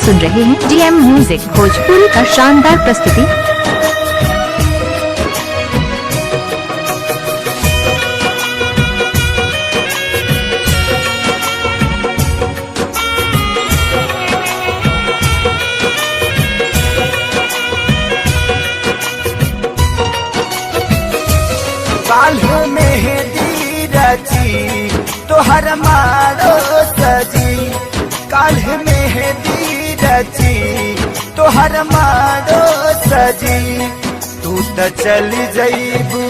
सुन रहे हैं डीएम म्यूजिक भोजपुरी का शानदार प्रस्तुति। काल्ह मेहंदी रची तोहर मारो सजी, काल्ह मेहंदी रची तोहर मारो सजी। तू त चली जईबू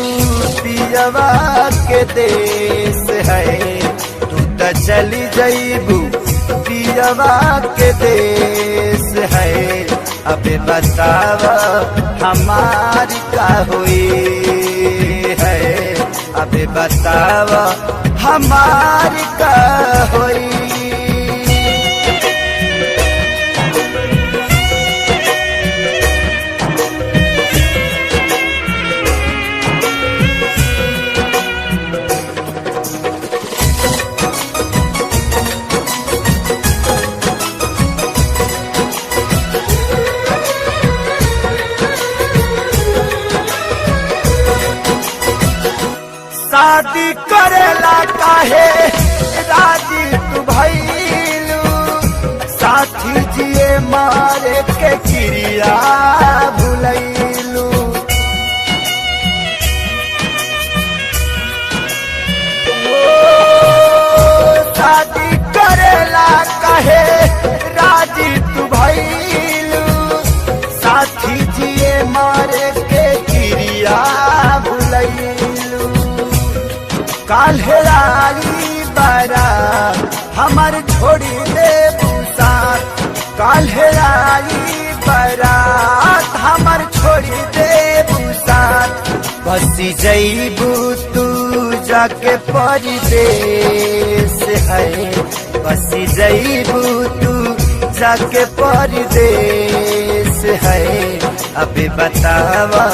पियवा के देश है, तू त चली जईबू पियवा के देश है। अबे बतावा हमारी का हुई है, अबे बतावा हमारी का हुई। शादी करेला काहे राजी तू भइलू, साथी जिए मारे के चिड़िया भुलैलू। शादी करेला काहे राजी तू भइलू, साथी जिए मारे के चिड़िया भुलैलू। काल्हेराई बारा हमार छोड़ी दे बुसात, काल्हेराई बारात हमार छोड़ी दे बुसात। बसी जईबू तू जाके परदेश है, बसी जईबू तू जाके परदेश है। अबे बतावा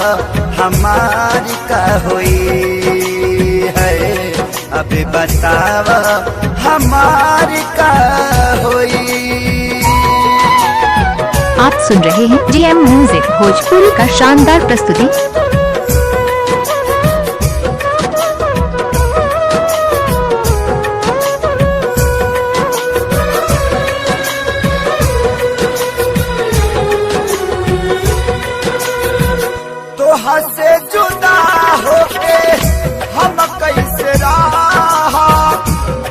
हमारी का हुई है, अबे बतावा हमारी का हुई। आप सुन रहे हैं डीएम म्यूजिक भोजपुरी का शानदार प्रस्तुति। तोहा से जुदा होके हम कैसे रहा,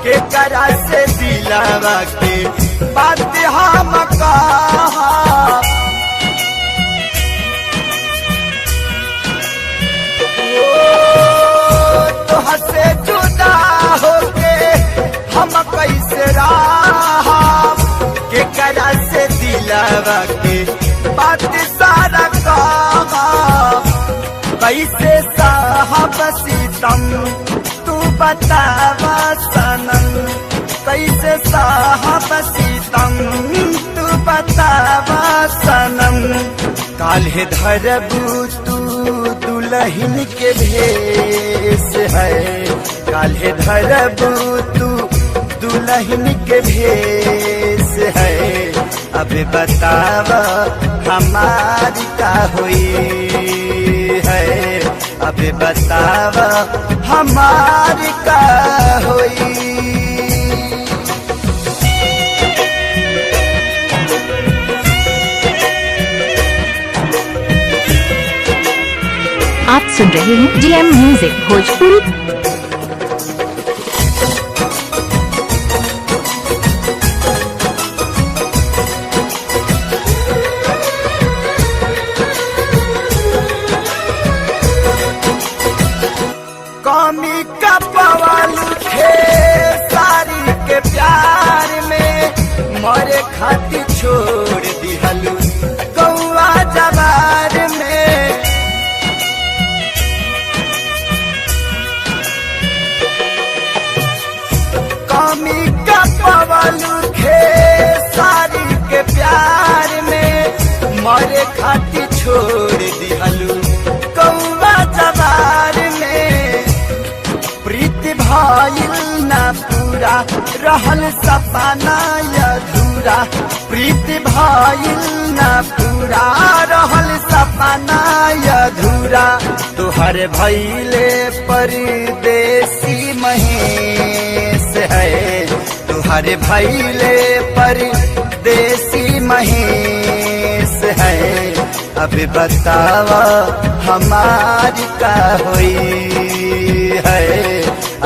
के करा से दिलावा के बात हम कहा। तोहा से जुदा होके हम कैसे रहा, के करा से दिलावा के बात सारा कहा। कैसे साहब सीतम तू बतावा सनम, कैसे साहब सीतम तू बतावा सनम। काल्हे धरबू तू दुल्हन के भेष है, काल्हे धरबू तू दुल्हन के भेष है। अबे बतावा हमारी का हुई है, अबे बतावा हमारी का हुई। आप सुन रहे हैं डीएम म्यूजिक भोजपुरी। कमी का पवाल थे सारी के प्यार में, मरे खातिर छोड़ दिहलू गौआ जवार में। कमी का पवाल थे सारी के प्यार में, मरे खातिर छोड़ दिहलू गौआ जवार में। प्रीति भइल ना पूरा रहल सपना अधूरा, प्रीति भइल न पूरा रहल सपना अधूरा तुहर भइले परदेसी महेश है तुहर भइले परदेसी महेश है अब बतावा हमारी का होई है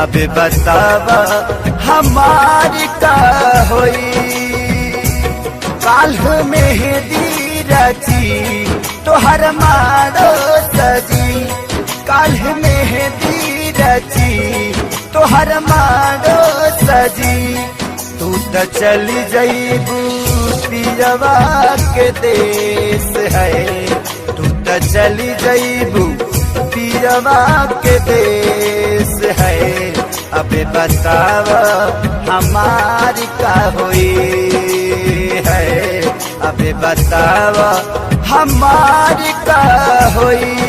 अब बतावा हमारी का होई काल्ह मेहंदी रची तोहर मारो सजी काल्ह मेहंदी रची तोहर मारो सजी तू तो चली जईबू पियवा के देश है तू तो चली जईबू पियवा के देश है अब बतावा हमारी का होई है अब बतावा हमारी का होई।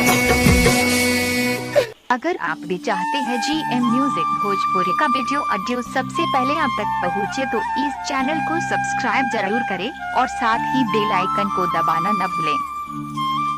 अगर आप भी चाहते हैं GM म्यूजिक भोजपुरी का ऑडियो सबसे पहले आप तक पहुंचे तो इस चैनल को सब्सक्राइब जरूर करें और साथ ही बेल आइकन को दबाना न भूलें।